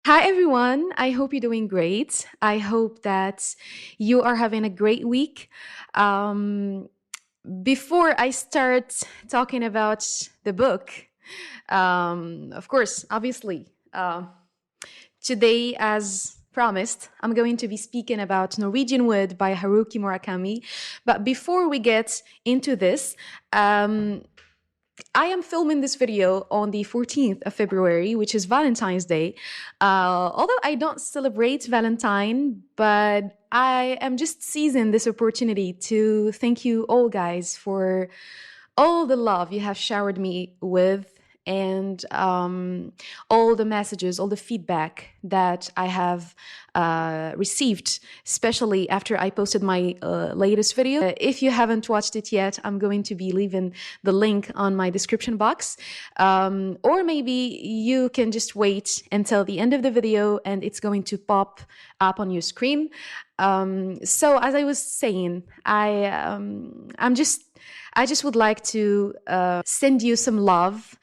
Hi, everyone. I hope you're doing great. I hope that you are having a great week. Um, Before I start talking about the book, of course, obviously, today, as promised, I'm going to be speaking about Norwegian Wood by Haruki Murakami. But before we get into this, um, I am filming this video on the 14th of February, which is Valentine's Day. Although I don't celebrate Valentine, but I am just seizing this opportunity to thank you all, guys, for all the love you have showered me with, and all the messages, all the feedback that I have received, especially after I posted my latest video. If you haven't watched it yet, I'm going to be leaving the link on my description box. Or maybe you can just wait until the end of the video and it's going to pop up on your screen. So as I was saying, I just would like to send you some love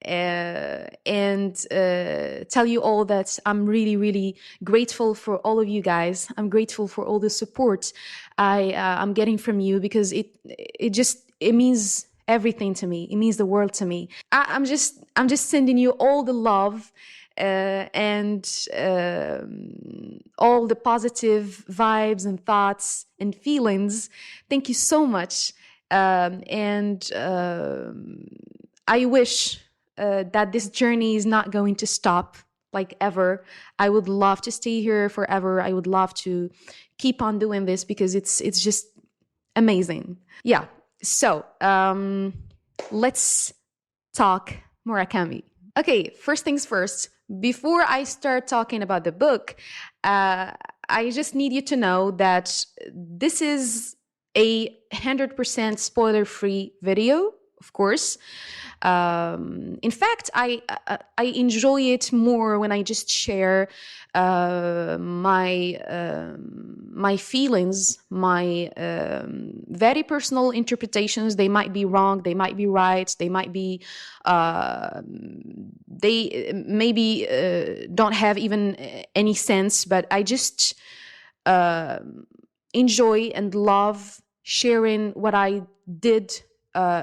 and tell you all that I'm really, really grateful for all of you guys. I'm grateful for all the support I'm getting from you, because it means everything to me. It means the world to me. I'm just sending you all the love and all the positive vibes and thoughts and feelings. Thank you so much. And I wish that this journey is not going to stop, like, ever. I would love to stay here forever. I would love to keep on doing this because it's just amazing. Yeah. So let's talk Murakami. Okay, first things first. Before I start talking about the book, I just need you to know that this is a 100% spoiler-free video, of course. In fact, I enjoy it more when I just share my feelings, my very personal interpretations. They might be wrong, they might be right, they might be they maybe don't have even any sense, but I just enjoy and love sharing what I did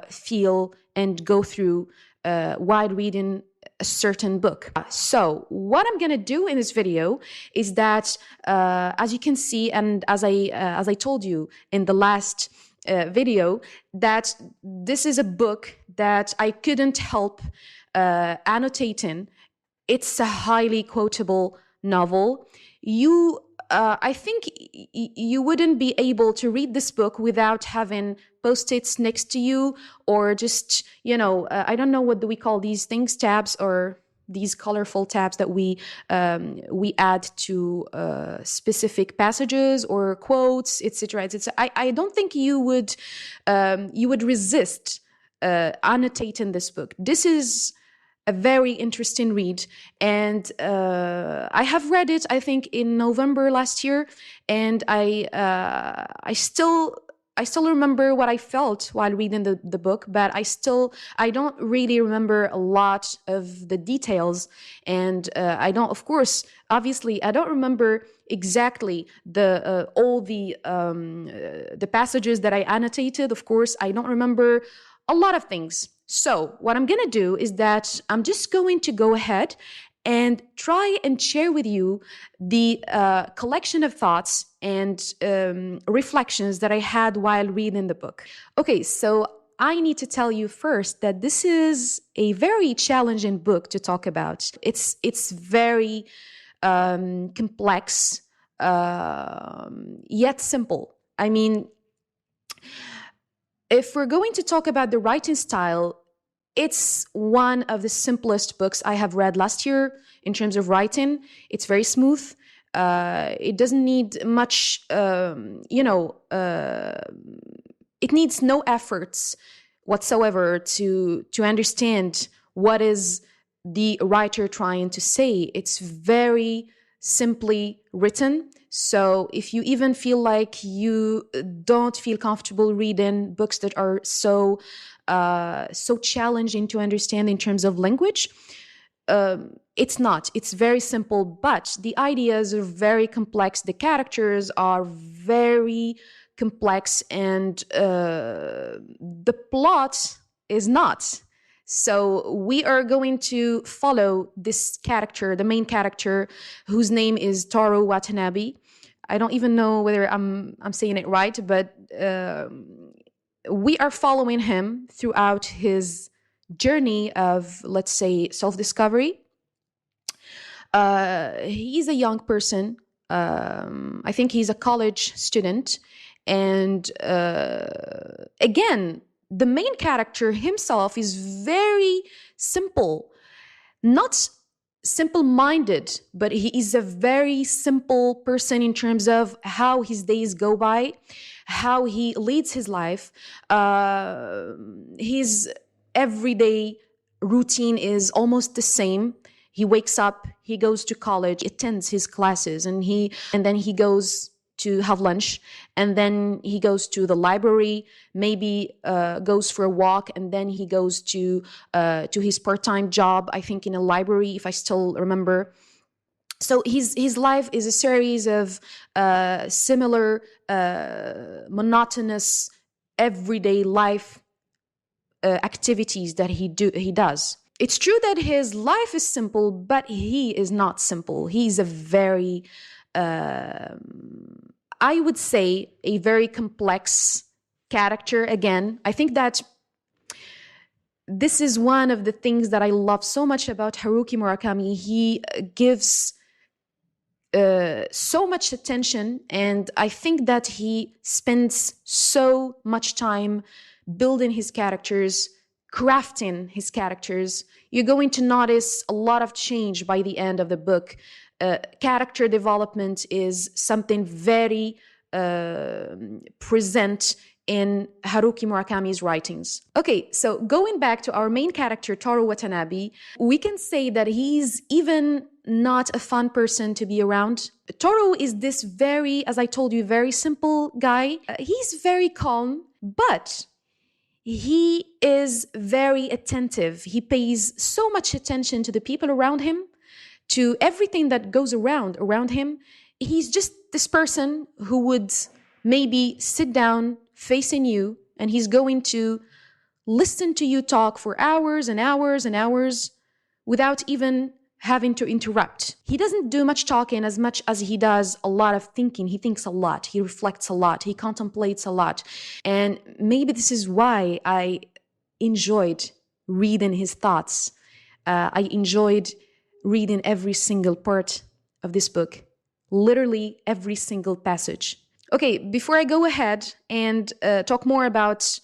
feel and go through while reading a certain book. So what I'm gonna do in this video is that, as you can see, and as I told you in the last video, that this is a book that I couldn't help annotating. It's a highly quotable novel. I think you wouldn't be able to read this book without having post-its next to you, or just, I don't know, what do we call these things, tabs, or these colorful tabs that we add to specific passages or quotes, etc. etc. I don't think you would resist annotating this book. This is a very interesting read, and I have read it, I think, in November last year, and I still remember what I felt while reading the book, but I don't really remember a lot of the details, and I don't, of course, obviously, I don't remember exactly all the passages that I annotated. Of course, I don't remember a lot of things. So what I'm going to do is that I'm just going to go ahead and try and share with you the collection of thoughts and reflections that I had while reading the book. Okay, so I need to tell you first that this is a very challenging book to talk about. It's very complex, yet simple. I mean, if we're going to talk about the writing style, it's one of the simplest books I have read last year in terms of writing. It's very smooth. It doesn't need much, it needs no efforts whatsoever to understand what is the writer trying to say. It's very simply written. So if you even feel like you don't feel comfortable reading books that are so so challenging to understand in terms of language. It's not. It's very simple, but the ideas are very complex. The characters are very complex, and the plot is not. So we are going to follow this character, the main character, whose name is Toru Watanabe. I don't even know whether I'm saying it right, but we are following him throughout his journey of, let's say, self-discovery. He's a young person. I think he's a college student. And again, the main character himself is very simple, not simple-minded, but he is a very simple person in terms of how his days go by, how he leads his life. His everyday routine is almost the same. He wakes up, he goes to college, attends his classes, and then he goes to have lunch, and then he goes to the library, maybe goes for a walk, and then he goes to his part-time job, I think in a library, if I still remember. So his life is a series of similar monotonous everyday life activities that he does. It's true that his life is simple, but he is not simple. He's a very I would say a very complex character. Again, I think that this is one of the things that I love so much about Haruki Murakami. He gives so much attention, and I think that he spends so much time building his characters, crafting his characters. You're going to notice a lot of change by the end of the book. Character development is something very present in Haruki Murakami's writings. Okay, so going back to our main character, Toru Watanabe, we can say that he's even not a fun person to be around. Toru is this very, as I told you, very simple guy. He's very calm, but he is very attentive. He pays so much attention to the people around him, to everything that goes around him. He's just this person who would maybe sit down facing you, and he's going to listen to you talk for hours and hours and hours without even having to interrupt. He doesn't do much talking as much as he does a lot of thinking. He thinks a lot, he reflects a lot, he contemplates a lot. And maybe this is why I enjoyed reading his thoughts. I enjoyed reading every single part of this book, literally every single passage. Okay, before I go ahead and talk more about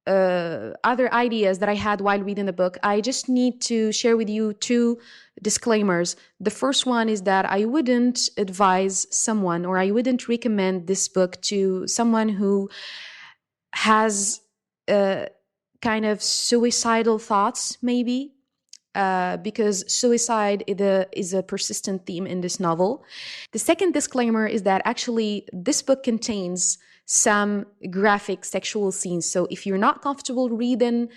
other ideas that I had while reading the book, I just need to share with you two disclaimers. The first one is that I wouldn't advise someone, or I wouldn't recommend this book to someone who has kind of suicidal thoughts, maybe, because suicide is a persistent theme in this novel. The second disclaimer is that actually this book contains some graphic sexual scenes. So if you're not comfortable reading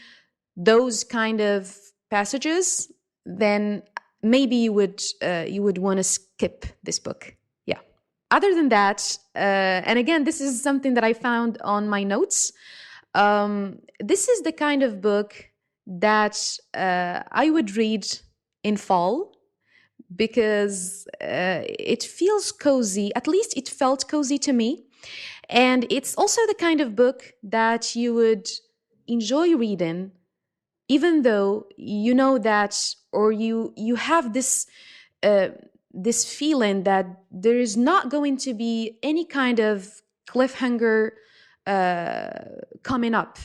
those kind of passages, then maybe you would want to skip this book. Yeah. Other than that, and again, this is something that I found on my notes. This is the kind of book that I would read in fall, because it feels cozy. At least it felt cozy to me. And it's also the kind of book that you would enjoy reading, even though you know that, or you have this feeling that there is not going to be any kind of cliffhanger coming up.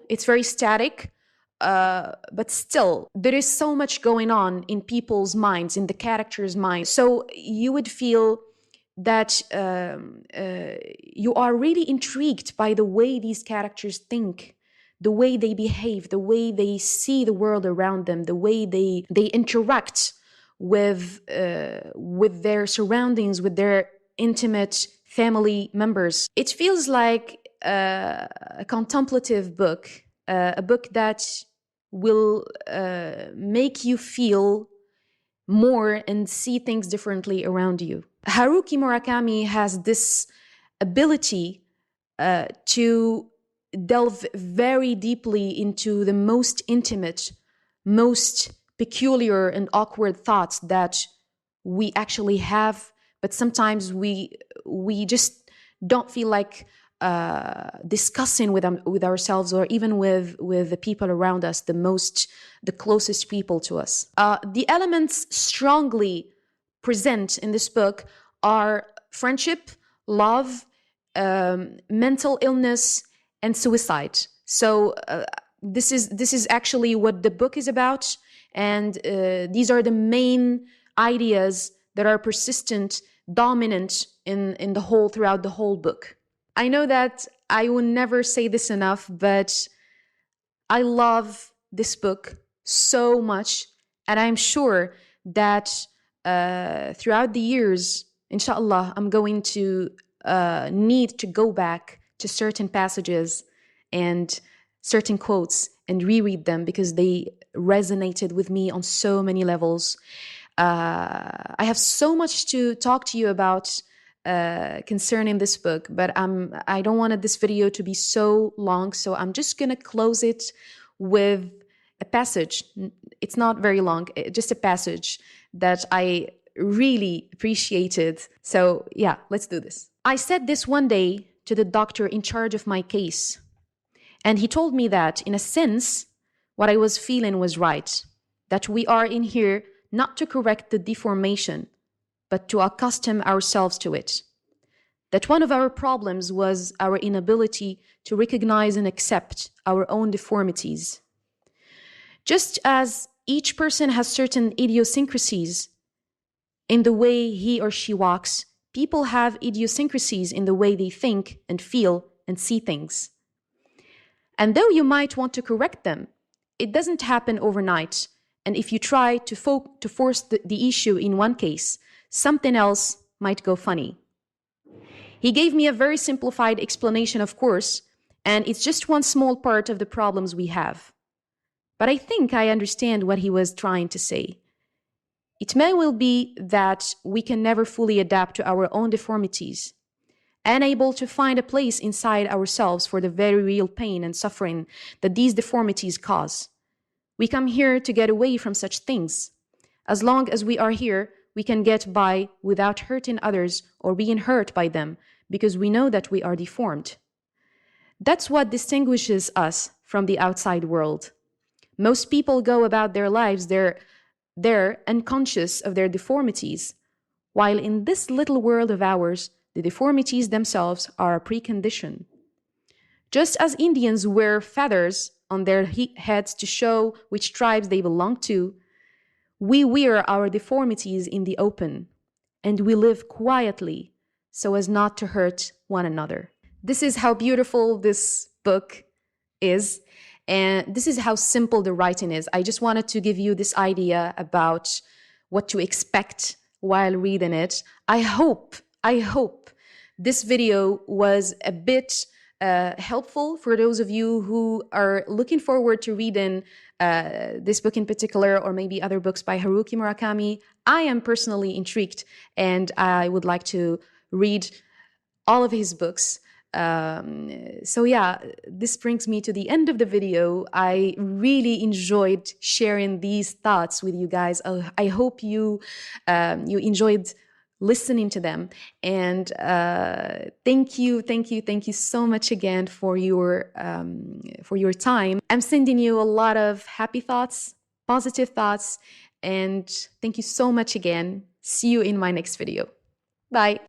It's very static, but still, there is so much going on in people's minds, in the characters' minds. So you would feel that you are really intrigued by the way these characters think, the way they behave, the way they see the world around them, the way they interact with their surroundings, with their intimate family members. It feels like a contemplative book, a book that will make you feel more and see things differently around you. Haruki Murakami has this ability to delve very deeply into the most intimate, most peculiar and awkward thoughts that we actually have, but sometimes we just don't feel like discussing with ourselves, or even with the people around us, the closest people to us. The elements strongly present in this book are friendship, love, mental illness, and suicide. So this is actually what the book is about, and these are the main ideas that are persistent, dominant in the whole throughout the whole book. I know that I will never say this enough, but I love this book so much, and I'm sure that throughout the years, inshallah, I'm going to need to go back to certain passages and certain quotes and reread them, because they resonated with me on so many levels. I have so much to talk to you about concerning this book, but I don't want this video to be so long, so I'm just gonna close it with a passage. It's not very long, just a passage that I really appreciated. So yeah, let's do this. I said this one day to the doctor in charge of my case, and he told me that, in a sense, what I was feeling was right, that we are in here not to correct the deformation, but to accustom ourselves to it. That one of our problems was our inability to recognize and accept our own deformities. Just as each person has certain idiosyncrasies in the way he or she walks, people have idiosyncrasies in the way they think and feel and see things. And though you might want to correct them, it doesn't happen overnight. And if you try to force the issue in one case, something else might go funny. He gave me a very simplified explanation, of course, and it's just one small part of the problems we have. But I think I understand what he was trying to say. It may well be that we can never fully adapt to our own deformities, unable to find a place inside ourselves for the very real pain and suffering that these deformities cause. We come here to get away from such things. As long as we are here, we can get by without hurting others or being hurt by them, because we know that we are deformed. That's what distinguishes us from the outside world. Most people go about their lives, they're unconscious of their deformities, while in this little world of ours, the deformities themselves are a precondition. Just as Indians wear feathers on their heads to show which tribes they belong to, we wear our deformities in the open, and we live quietly so as not to hurt one another. This is how beautiful this book is, and this is how simple the writing is. I just wanted to give you this idea about what to expect while reading it. I hope this video was a bit helpful for those of you who are looking forward to reading this book in particular, or maybe other books by Haruki Murakami. I am personally intrigued, and I would like to read all of his books. So yeah, this brings me to the end of the video. I really enjoyed sharing these thoughts with you guys. I hope you enjoyed listening to them, and thank you so much again for your time. I'm sending you a lot of happy thoughts, positive thoughts, and thank you so much again. See you in my next video. Bye.